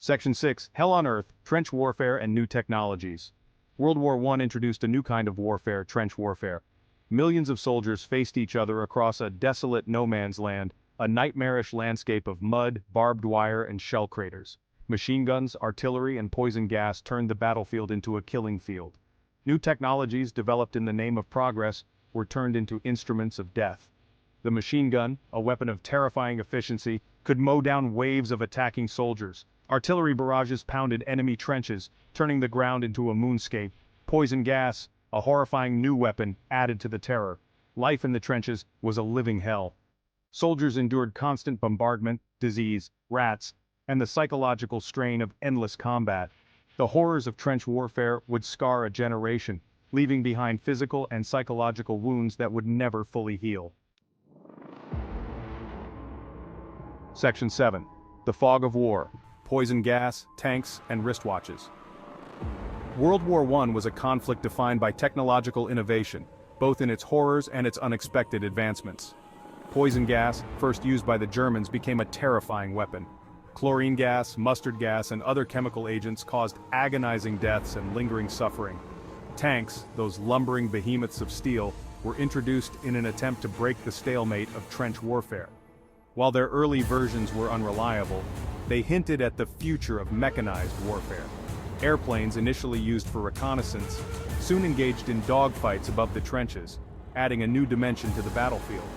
Section 6, Hell on Earth, Trench Warfare and New Technologies. World War I introduced a new kind of warfare, trench warfare. Millions of soldiers faced each other across a desolate no-man's land, a nightmarish landscape of mud, barbed wire, and shell craters. Machine guns, artillery, and poison gas turned the battlefield into a killing field. New technologies developed in the name of progress were turned into instruments of death. The machine gun, a weapon of terrifying efficiency, could mow down waves of attacking soldiers. Artillery barrages pounded enemy trenches, turning the ground into a moonscape. Poison gas, a horrifying new weapon, added to the terror. Life in the trenches was a living hell. Soldiers endured constant bombardment, disease, rats, and the psychological strain of endless combat. The horrors of trench warfare would scar a generation, leaving behind physical and psychological wounds that would never fully heal. Section 7. The Fog of War. Poison gas, tanks, and wristwatches. World War I was a conflict defined by technological innovation, both in its horrors and its unexpected advancements. Poison gas, first used by the Germans, became a terrifying weapon. Chlorine gas, mustard gas, and other chemical agents caused agonizing deaths and lingering suffering. Tanks, those lumbering behemoths of steel, were introduced in an attempt to break the stalemate of trench warfare. While their early versions were unreliable, they hinted at the future of mechanized warfare. Airplanes, initially used for reconnaissance, soon engaged in dogfights above the trenches, adding a new dimension to the battlefield.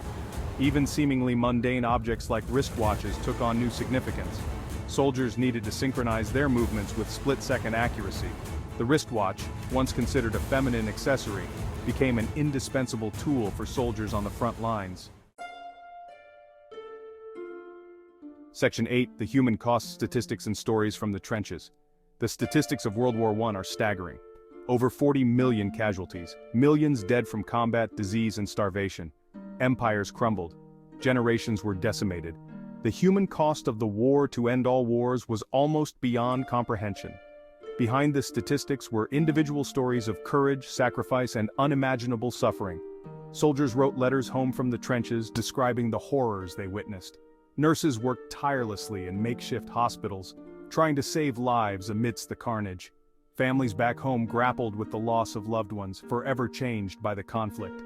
Even seemingly mundane objects like wristwatches took on new significance. Soldiers needed to synchronize their movements with split-second accuracy. The wristwatch, once considered a feminine accessory, became an indispensable tool for soldiers on the front lines. Section 8, the human cost statistics and stories from the trenches. The statistics of World War I are staggering. Over 40 million casualties, millions dead from combat, disease, and starvation. Empires crumbled. Generations were decimated. The human cost of the war to end all wars was almost beyond comprehension. Behind the statistics were individual stories of courage, sacrifice, and unimaginable suffering. Soldiers wrote letters home from the trenches describing the horrors they witnessed. Nurses worked tirelessly in makeshift hospitals, trying to save lives amidst the carnage. Families back home grappled with the loss of loved ones, forever changed by the conflict.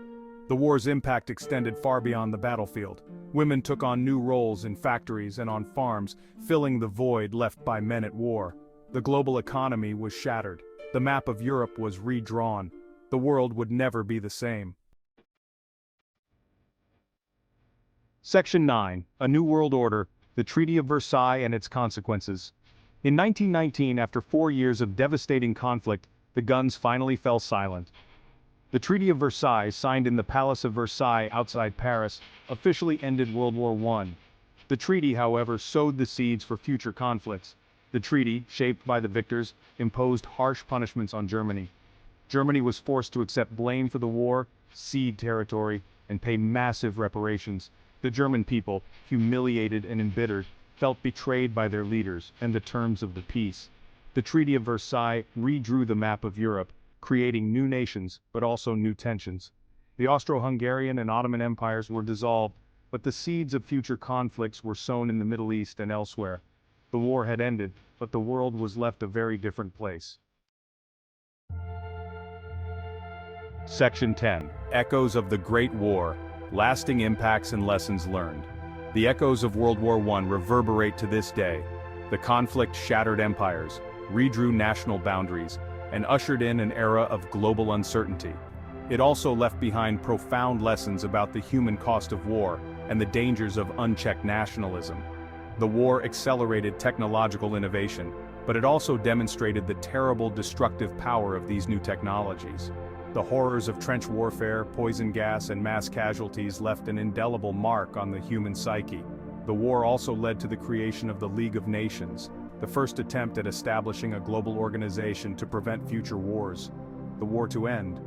The war's impact extended far beyond the battlefield. Women took on new roles in factories and on farms, filling the void left by men at war. The global economy was shattered. The map of Europe was redrawn. The world would never be the same. Section 9, A New World Order, the Treaty of Versailles and its Consequences. In 1919, after 4 years of devastating conflict, the guns finally fell silent. The Treaty of Versailles, signed in the Palace of Versailles outside Paris, officially ended World War I. The treaty, however, sowed the seeds for future conflicts. The treaty, shaped by the victors, imposed harsh punishments on Germany. Germany was forced to accept blame for the war, cede territory, and pay massive reparations. The German people, humiliated and embittered, felt betrayed by their leaders and the terms of the peace. The Treaty of Versailles redrew the map of Europe, creating new nations, but also new tensions. The Austro-Hungarian and Ottoman empires were dissolved, but the seeds of future conflicts were sown in the Middle East and elsewhere. The war had ended, but the world was left a very different place. Section 10. Echoes of the Great War. Lasting impacts and lessons learned. The echoes of World War I reverberate to this day. The conflict shattered empires, redrew national boundaries, and ushered in an era of global uncertainty. It also left behind profound lessons about the human cost of war and the dangers of unchecked nationalism. The war accelerated technological innovation, but it also demonstrated the terrible destructive power of these new technologies. The horrors of trench warfare, poison gas, and mass casualties left an indelible mark on the human psyche. The war also led to the creation of the League of Nations, the first attempt at establishing a global organization to prevent future wars. The war to end.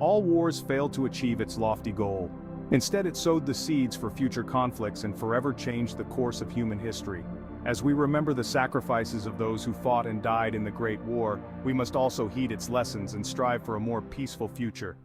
All wars failed to achieve its lofty goal. Instead, it sowed the seeds for future conflicts and forever changed the course of human history. As we remember the sacrifices of those who fought and died in the Great War, we must also heed its lessons and strive for a more peaceful future.